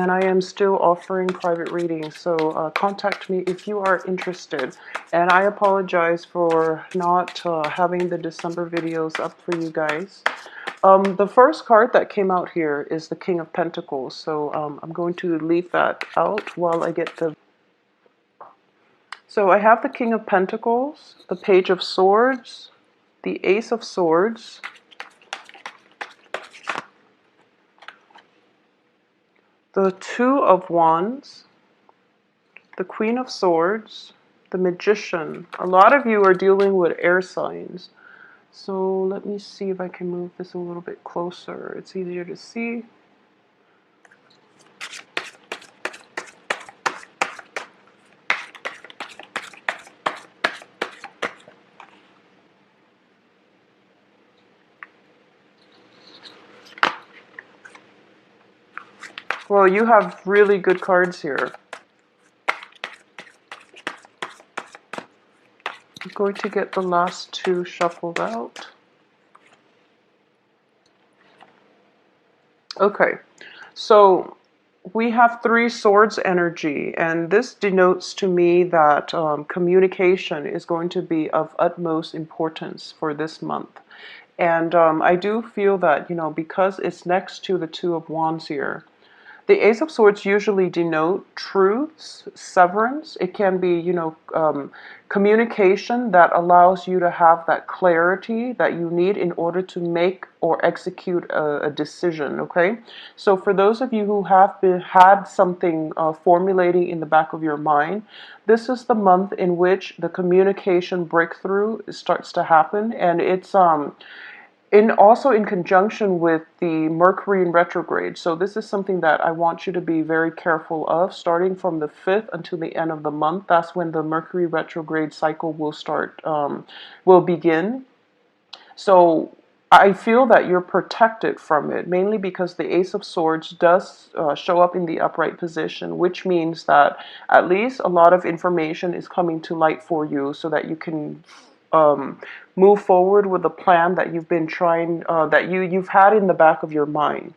and I am still offering private readings, so contact me if you are interested. And I apologize for not having the December videos up for you guys. The first card that came out here is the King of Pentacles, so I'm going to leave that out while I get the... So I have the King of Pentacles, the Page of Swords, the Ace of Swords, the Two of Wands, the Queen of Swords, the Magician. A lot of you are dealing with air signs. So let me see if I can move this a little bit closer. It's easier to see. Well, you have really good cards here. I'm going to get the last two shuffled out. Okay, so we have Three Swords energy, and this denotes to me that communication is going to be of utmost importance for this month. And I do feel that, you know, because it's next to the Two of Wands here, the Ace of Swords usually denote truths, severance. It can be, you know, communication that allows you to have that clarity that you need in order to make or execute a decision, okay? So for those of you who have had something formulating in the back of your mind, this is the month in which the communication breakthrough starts to happen, and it's also in conjunction with the Mercury in retrograde. So this is something that I want you to be very careful of, starting from the 5th until the end of the month. That's when the Mercury retrograde cycle will begin. So I feel that you're protected from it, mainly because the Ace of Swords does show up in the upright position, which means that at least a lot of information is coming to light for you so that you can move forward with a plan that you've been trying, that you've had in the back of your mind.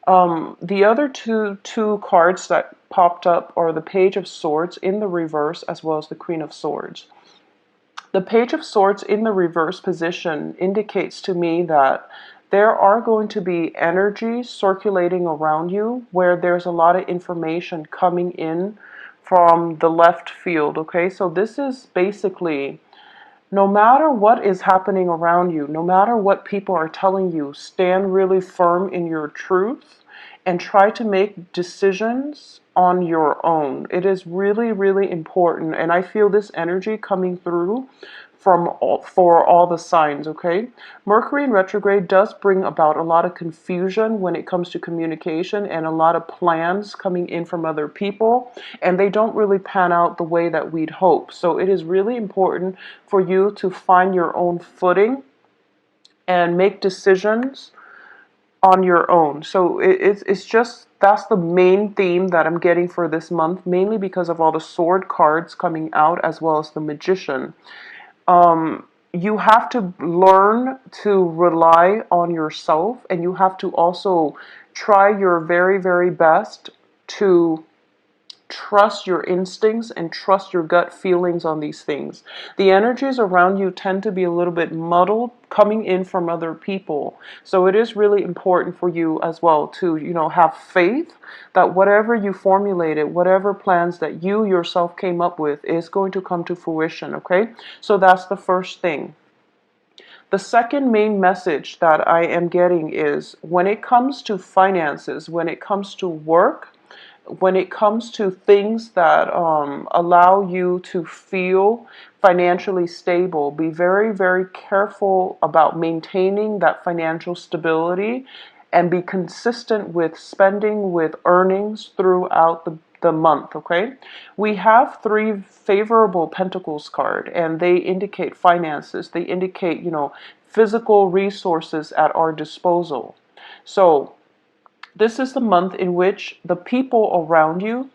The other two cards that popped up are the Page of Swords in the reverse, as well as the Queen of Swords. The Page of Swords in the reverse position indicates to me that there are going to be energies circulating around you where there's a lot of information coming in from the left field, okay? So this is basically, no matter what is happening around you, no matter what people are telling you, stand really firm in your truth and try to make decisions on your own. It is really, really important. And I feel this energy coming through for all the signs, okay? Mercury in retrograde does bring about a lot of confusion when it comes to communication and a lot of plans coming in from other people, and they don't really pan out the way that we'd hope. So it is really important for you to find your own footing and make decisions on your own. So it's just, that's the main theme that I'm getting for this month, mainly because of all the sword cards coming out as well as the Magician. You have to learn to rely on yourself, and you have to also try your very, very best to trust your instincts and trust your gut feelings on these things. The energies around you tend to be a little bit muddled coming in from other people. So it is really important for you as well to, you know, have faith that whatever you formulated, whatever plans that you yourself came up with is going to come to fruition, okay? So that's the first thing. The second main message that I am getting is when it comes to finances, when it comes to work, when it comes to things that allow you to feel financially stable, be very, very careful about maintaining that financial stability and be consistent with spending, with earnings throughout the month, okay? We have three favorable pentacles card, and they indicate finances. They indicate, you know, physical resources at our disposal. So this is the month in which the people around you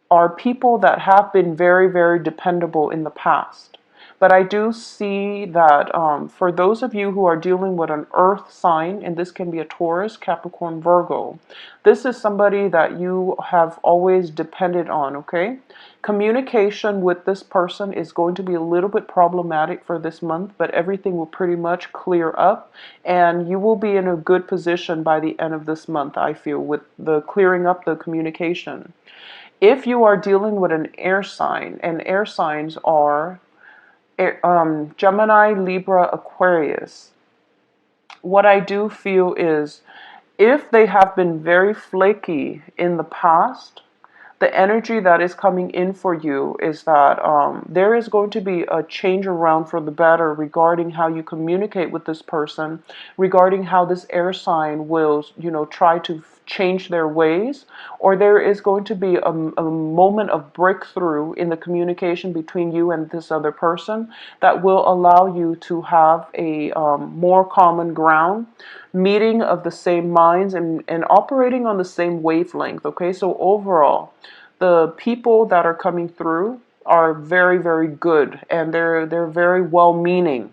are people that have been very, very dependable in the past. But I do see that for those of you who are dealing with an earth sign, and this can be a Taurus, Capricorn, Virgo, this is somebody that you have always depended on, okay? Communication with this person is going to be a little bit problematic for this month, but everything will pretty much clear up, and you will be in a good position by the end of this month, I feel, with the clearing up the communication. If you are dealing with an air sign, and air signs are Gemini, Libra, Aquarius, what I do feel is if they have been very flaky in the past, the energy that is coming in for you is that there is going to be a change around for the better regarding how you communicate with this person, regarding how this air sign will, try to change their ways, or there is going to be a moment of breakthrough in the communication between you and this other person that will allow you to have a more common ground, meeting of the same minds, and operating on the same wavelength. Okay, so overall, the people that are coming through are very, very good, and they're very well meaning.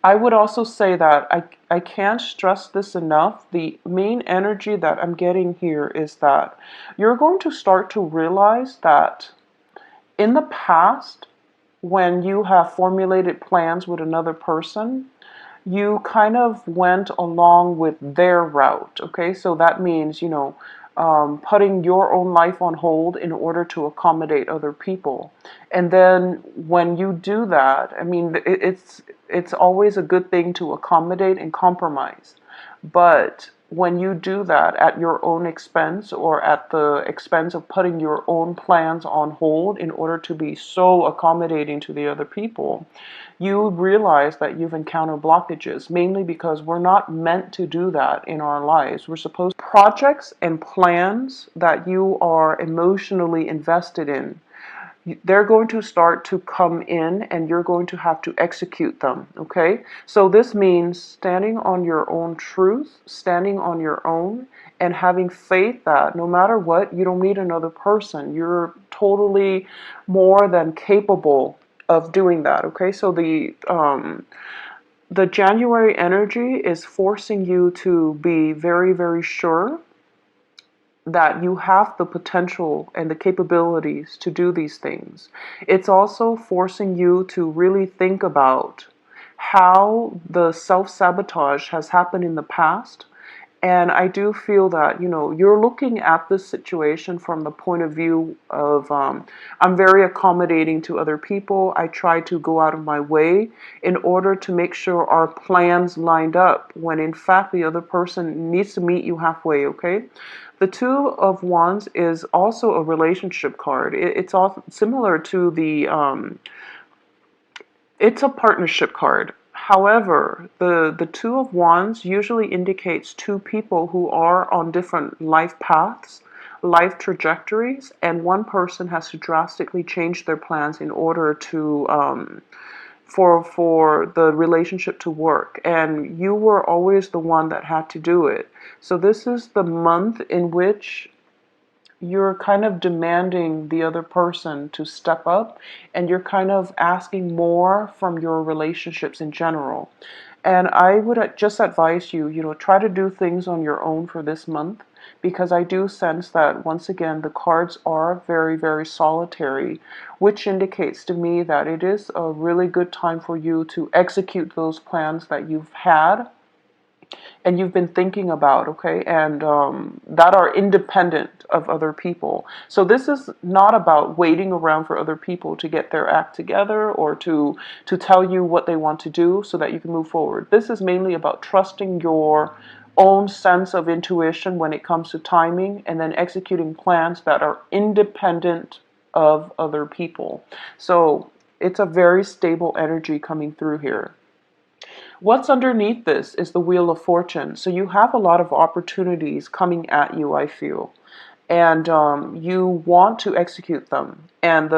I would also say that I can't stress this enough. The main energy that I'm getting here is that you're going to start to realize that in the past, when you have formulated plans with another person, you kind of went along with their route. Okay, so that means, putting your own life on hold in order to accommodate other people. And then when you do that, I mean, it's always a good thing to accommodate and compromise. But when you do that at your own expense, or at the expense of putting your own plans on hold in order to be so accommodating to the other people, you realize that you've encountered blockages, mainly because we're not meant to do that in our lives. We're supposed projects and plans that you are emotionally invested in, they're going to start to come in, and you're going to have to execute them, okay? So this means standing on your own truth, standing on your own, and having faith that no matter what, you don't need another person. You're totally more than capable of doing that, okay? So the January energy is forcing you to be very, very sure that you have the potential and the capabilities to do these things. It's also forcing you to really think about how the self-sabotage has happened in the past. And I do feel that, you're looking at this situation from the point of view of, I'm very accommodating to other people. I try to go out of my way in order to make sure our plans lined up, when in fact the other person needs to meet you halfway, okay? The Two of Wands is also a relationship card. It's all similar to it's a partnership card. However, the Two of Wands usually indicates two people who are on different life paths, life trajectories, and one person has to drastically change their plans in order to for the relationship to work, and you were always the one that had to do it. So this is the month in which you're kind of demanding the other person to step up, and you're kind of asking more from your relationships in general. And I would just advise you, try to do things on your own for this month, because I do sense that once again the cards are very, very solitary, which indicates to me that it is a really good time for you to execute those plans that you've had and you've been thinking about, okay, and that are independent of other people. So this is not about waiting around for other people to get their act together, or to tell you what they want to do so that you can move forward. This is mainly about trusting your own sense of intuition when it comes to timing, and then executing plans that are independent of other people. So it's a very stable energy coming through here. What's underneath this is the Wheel of Fortune. So you have a lot of opportunities coming at you, I feel. And you want to execute them. And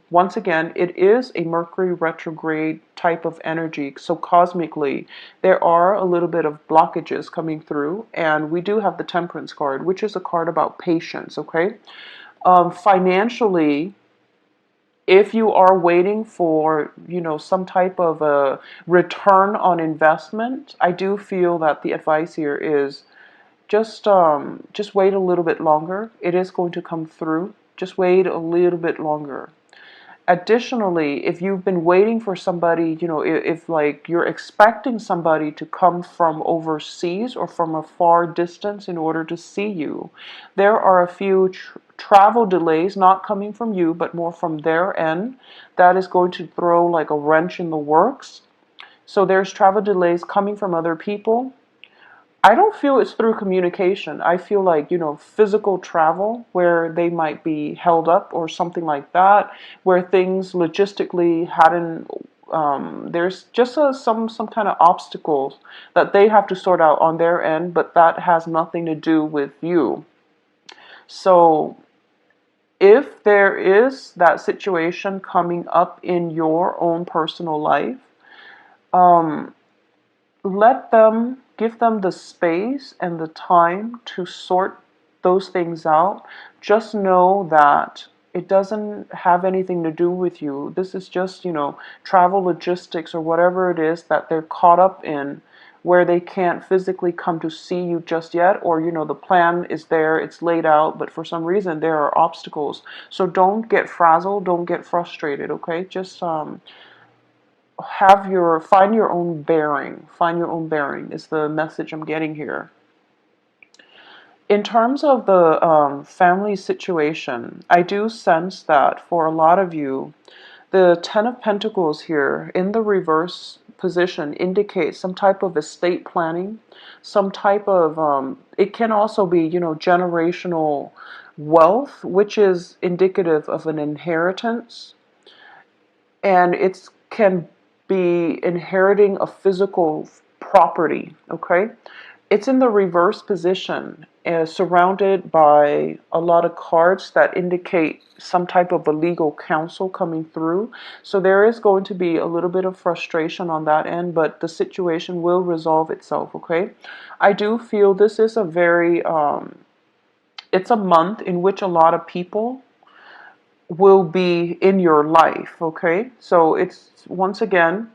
once again, it is a Mercury retrograde type of energy. So cosmically, there are a little bit of blockages coming through. And we do have the Temperance card, which is a card about patience, okay? Financially, If you are waiting for, some type of a return on investment, I do feel that the advice here is just wait a little bit longer. It is going to come through. Just wait a little bit longer. Additionally, if you've been waiting for somebody, if like you're expecting somebody to come from overseas or from a far distance in order to see you, there are a few travel delays, not coming from you, but more from their end. That is going to throw like a wrench in the works. So there's travel delays coming from other people. I don't feel it's through communication. I feel like, physical travel where they might be held up or something like that, where things logistically hadn't, there's just some kind of obstacles that they have to sort out on their end, but that has nothing to do with you. So if there is that situation coming up in your own personal life, um, give them the space and the time to sort those things out. Just know that it doesn't have anything to do with you. This is just, travel logistics or whatever it is that they're caught up in, where they can't physically come to see you just yet, or, the plan is there, it's laid out, but for some reason there are obstacles. So don't get frazzled, don't get frustrated, okay? Just find your own bearing. Find your own bearing is the message I'm getting here. In terms of the family situation, I do sense that for a lot of you, the Ten of Pentacles here in the reverse position indicates some type of estate planning, some type of, it can also be, generational wealth, which is indicative of an inheritance. And it can be inheriting a physical property, okay? It's in the reverse position, surrounded by a lot of cards that indicate some type of a legal counsel coming through. So there is going to be a little bit of frustration on that end, but the situation will resolve itself, okay? I do feel this is it's a month in which a lot of people will be in your life, okay? So it's, once again,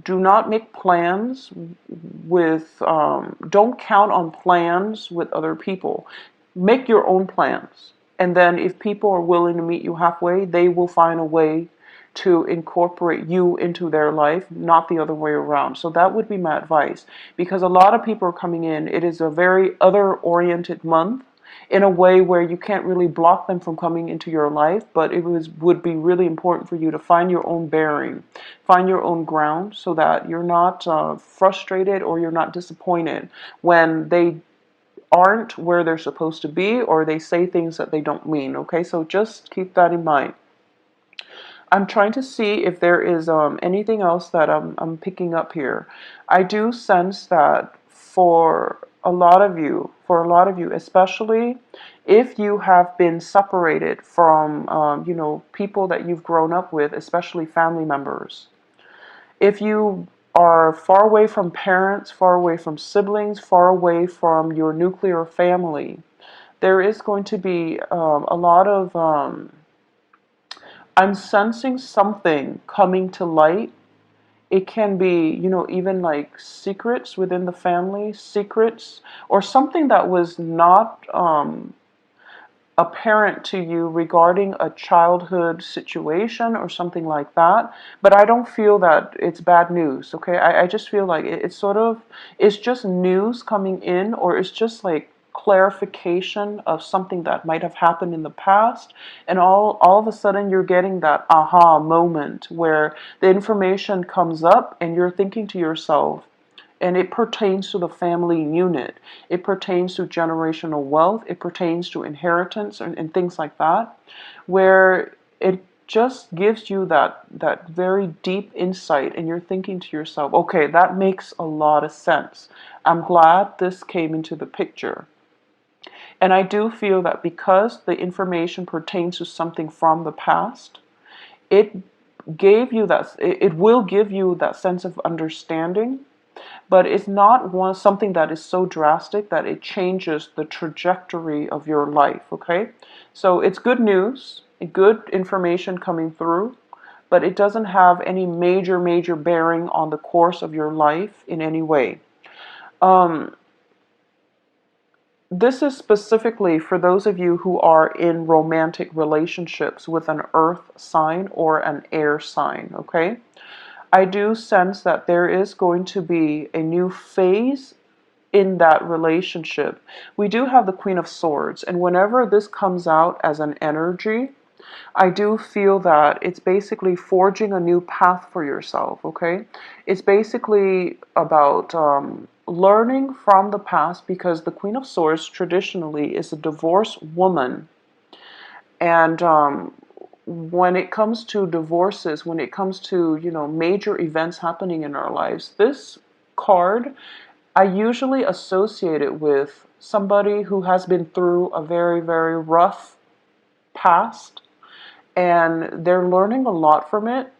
do not make plans with, don't count on plans with other people. Make your own plans. And then if people are willing to meet you halfway, they will find a way to incorporate you into their life, not the other way around. So that would be my advice, because a lot of people are coming in. It is a very other-oriented month, in a way where you can't really block them from coming into your life, but would be really important for you to find your own bearing, find your own ground, so that you're not frustrated or you're not disappointed when they aren't where they're supposed to be, or they say things that they don't mean, okay? So just keep that in mind. I'm trying to see if there is anything else that I'm picking up here. I do sense that for a lot of you, especially if you have been separated from, people that you've grown up with, especially family members. If you are far away from parents, far away from siblings, far away from your nuclear family, there is going to be a lot of, I'm sensing something coming to light. It can be, even like secrets within the family, secrets, or something that was not apparent to you regarding a childhood situation or something like that. But I don't feel that it's bad news, okay? I just feel like it's just news coming in, or it's just like clarification of something that might have happened in the past, and all of a sudden you're getting that aha moment where the information comes up and you're thinking to yourself, and it pertains to the family unit. It pertains to generational wealth. It pertains to inheritance and things like that, where it just gives you that very deep insight, and you're thinking to yourself, okay, that makes a lot of sense. I'm glad this came into the picture. And I do feel that because the information pertains to something from the past, it will give you that sense of understanding, but it's not something that is so drastic that it changes the trajectory of your life, okay? So it's good news, good information coming through, but it doesn't have any major bearing on the course of your life in any way. This is specifically for those of you who are in romantic relationships with an earth sign or an air sign, okay? I do sense that there is going to be a new phase in that relationship. We do have the Queen of Swords, and whenever this comes out as an energy, I do feel that it's basically forging a new path for yourself, okay? It's basically about learning from the past, because the Queen of Swords traditionally is a divorced woman. And when it comes to divorces, when it comes to, major events happening in our lives, this card, I usually associate it with somebody who has been through a very rough past, and they're learning a lot from it.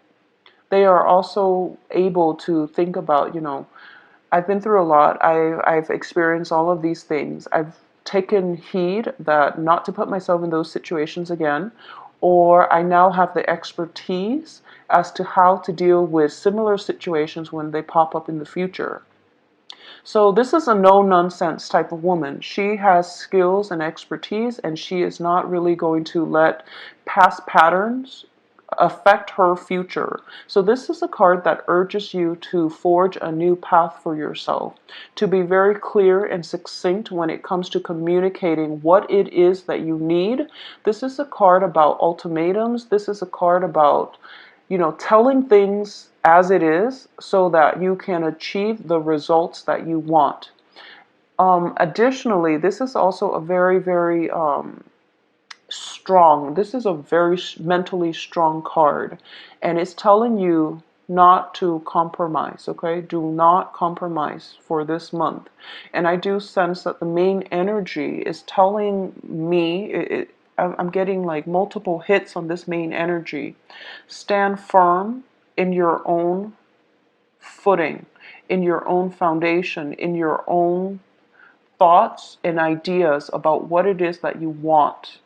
They are also able to think about, I've been through a lot. I've experienced all of these things. I've taken heed that not to put myself in those situations again, or I now have the expertise as to how to deal with similar situations when they pop up in the future. So this is a no-nonsense type of woman. She has skills and expertise, and she is not really going to let past patterns affect her future. So this is a card that urges you to forge a new path for yourself, to be very clear and succinct when it comes to communicating what it is that you need. This is a card about ultimatums. This is a card about, telling things as it is so that you can achieve the results that you want. Additionally, this is also a very strong, this is a very mentally strong card, and it's telling you not to compromise, okay? Do not compromise for this month. And I do sense that the main energy is telling me, I'm getting like multiple hits on this main energy. Stand firm in your own footing, in your own foundation, in your own thoughts and ideas about what it is that you want,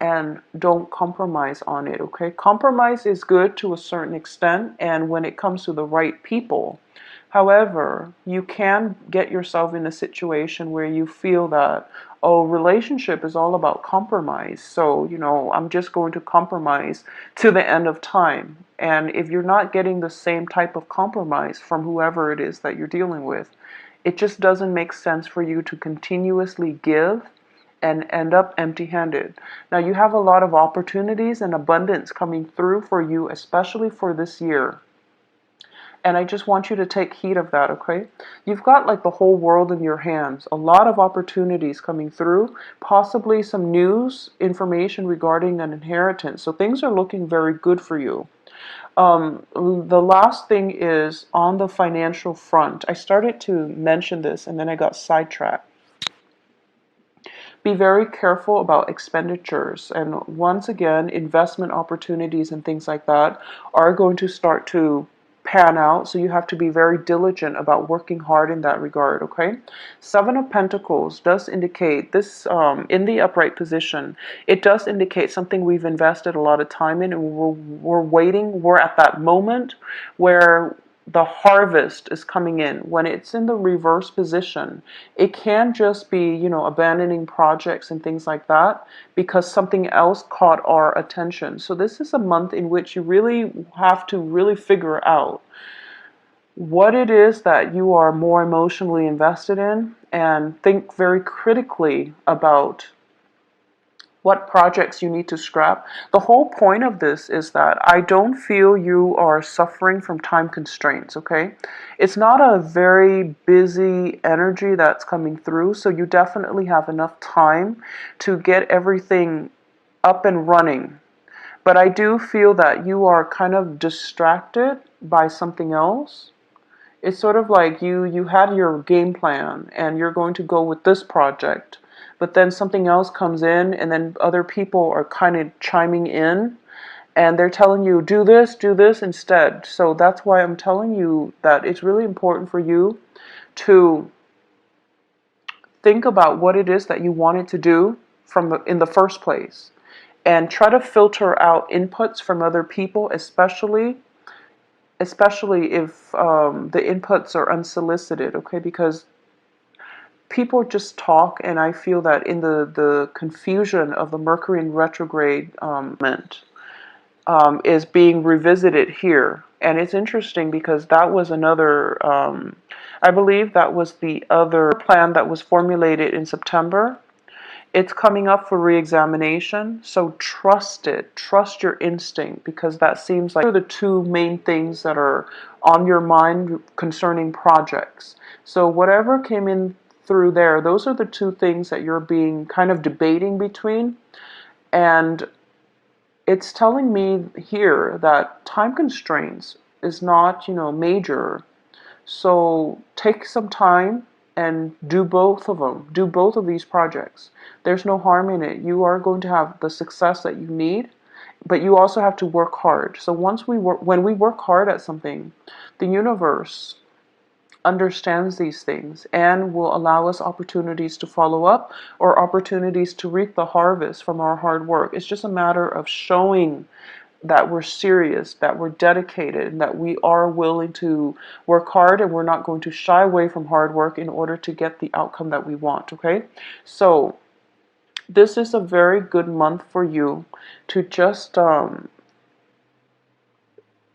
and don't compromise on it, okay? Compromise is good to a certain extent, and when it comes to the right people. However, you can get yourself in a situation where you feel that, oh, relationship is all about compromise. So, I'm just going to compromise to the end of time. And if you're not getting the same type of compromise from whoever it is that you're dealing with, it just doesn't make sense for you to continuously give and end up empty-handed. Now, you have a lot of opportunities and abundance coming through for you, especially for this year. And I just want you to take heed of that, okay? You've got like the whole world in your hands. A lot of opportunities coming through, possibly some news, information regarding an inheritance. So things are looking very good for you. The last thing is on the financial front. I started to mention this and then I got sidetracked. Be very careful about expenditures, and once again, investment opportunities and things like that are going to start to pan out, so you have to be very diligent about working hard in that regard, okay? Seven of Pentacles does indicate this, in the upright position, it does indicate something we've invested a lot of time in, and we're waiting, we're at that moment where the harvest is coming in. When it's in the reverse position, it can just be, abandoning projects and things like that because something else caught our attention. So this is a month in which you really have to really figure out what it is that you are more emotionally invested in, and think very critically about what projects you need to scrap. The whole point of this is that I don't feel you are suffering from time constraints, okay? It's not a very busy energy that's coming through, so you definitely have enough time to get everything up and running. But I do feel that you are kind of distracted by something else. It's sort of like you had your game plan and you're going to go with this project, but then something else comes in and then other people are kind of chiming in, and they're telling you, do this instead. So that's why I'm telling you that it's really important for you to think about what it is that you wanted to do in the first place, and try to filter out inputs from other people, especially if the inputs are unsolicited, okay? Because people just talk, and I feel that in the confusion of the Mercury in retrograde is being revisited here. And it's interesting because that was another, I believe that was the other plan that was formulated in September. It's coming up for re-examination, so trust it. Trust your instinct, because that seems like the two main things that are on your mind concerning projects. So whatever came in through there, those are the two things that you're being kind of debating between. And it's telling me here that time constraints is not, major. So take some time and do both of them. Do both of these projects. There's no harm in it. You are going to have the success that you need, but you also have to work hard. So when we work hard at something, the universe understands these things and will allow us opportunities to follow up or opportunities to reap the harvest from our hard work. It's just a matter of showing that we're serious, that we're dedicated, and that we are willing to work hard, and we're not going to shy away from hard work in order to get the outcome that we want, okay? So this is a very good month for you to just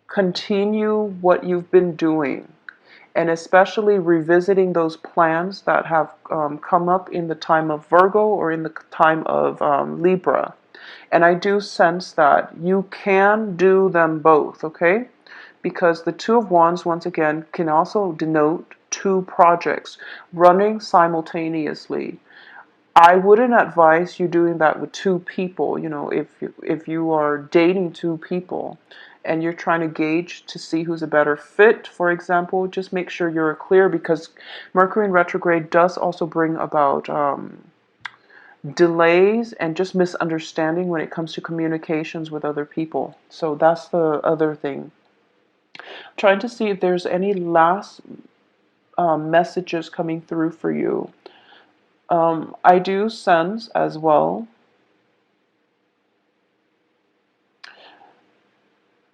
continue what you've been doing, and especially revisiting those plans that have come up in the time of Virgo or in the time of Libra. And I do sense that you can do them both, okay? Because the Two of Wands, once again, can also denote two projects running simultaneously. I wouldn't advise you doing that with two people. If you are dating two people and you're trying to gauge to see who's a better fit, for example, just make sure you're clear, because Mercury in retrograde does also bring about delays and just misunderstanding when it comes to communications with other people. So that's the other thing. I'm trying to see if there's any last messages coming through for you. I do sense as well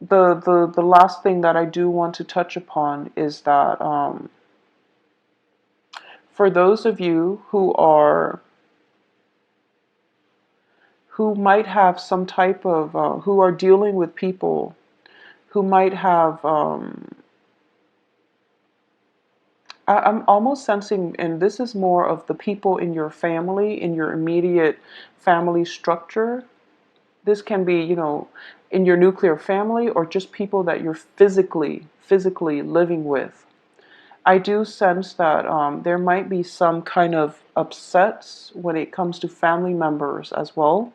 the last thing that I do want to touch upon is that for those of you who might have some type of who are dealing with people who might have I'm almost sensing, and this is more of the people in your family, in your immediate family structure. This can be, in your nuclear family, or just people that you're physically living with. I do sense that there might be some kind of upsets when it comes to family members as well.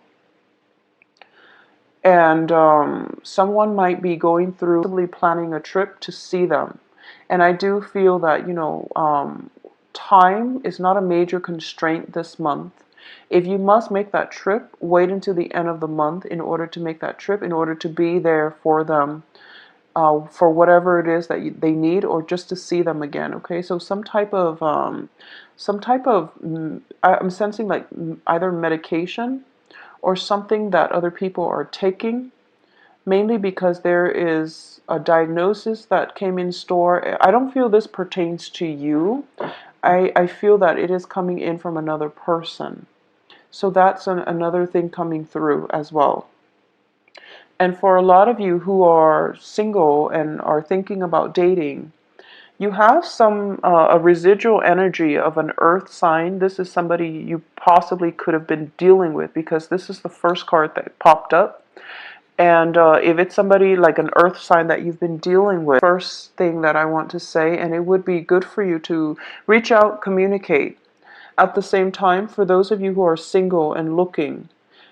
And someone might be going through planning a trip to see them. And I do feel that, time is not a major constraint this month. If you must make that trip, wait until the end of the month in order to make that trip, in order to be there for them, for whatever it is that they need, or just to see them again. Okay, so I'm sensing like either medication or something that other people are taking, mainly because there is a diagnosis that came in store. I don't feel this pertains to you. I feel that it is coming in from another person. So that's another thing coming through as well. And for a lot of you who are single and are thinking about dating, you have a residual energy of an earth sign. This is somebody you possibly could have been dealing with, because this is the first card that popped up. And if it's somebody like an earth sign that you've been dealing with, first thing that I want to say, and it would be good for you to reach out, communicate. At the same time, for those of you who are single and looking,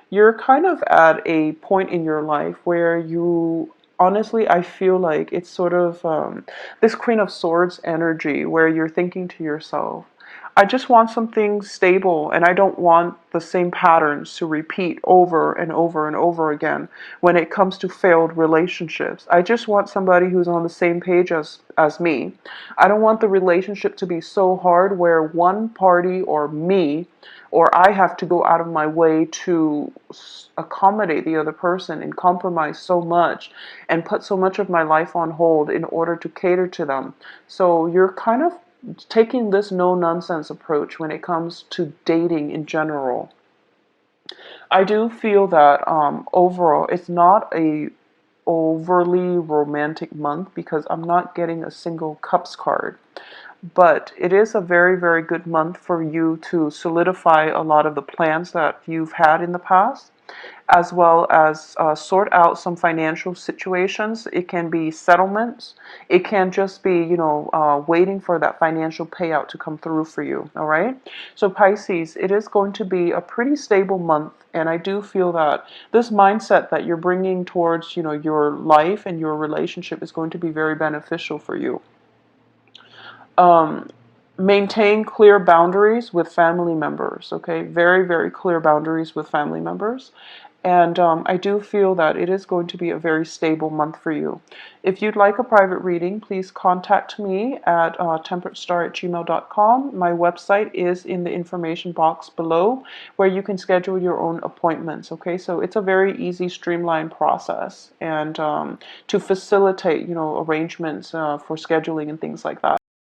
you're kind of at a point in your life where you, honestly, I feel like it's sort of this Queen of Swords energy, where you're thinking to yourself, I just want something stable, and I don't want the same patterns to repeat over and over and over again when it comes to failed relationships. I just want somebody who's on the same page as me. I don't want the relationship to be so hard where one party or me or I have to go out of my way to accommodate the other person and compromise so much and put so much of my life on hold in order to cater to them. So you're kind of taking this no nonsense approach when it comes to dating in general. I do feel that overall it's not a overly romantic month because I'm not getting a single cups card. But it is a very, very good month for you to solidify a lot of the plans that you've had in the past, as well as sort out some financial situations. It can be settlements. It can just be, waiting for that financial payout to come through for you. All right. So Pisces, it is going to be a pretty stable month. And I do feel that this mindset that you're bringing towards, your life and your relationship is going to be very beneficial for you. Um, Maintain clear boundaries with family members, okay? Very, very clear boundaries with family members. And I do feel that it is going to be a very stable month for you. If you'd like a private reading, please contact me at temperatestar@gmail.com. My website is in the information box below where you can schedule your own appointments, okay? So it's a very easy, streamlined process and to facilitate, arrangements for scheduling and things like that.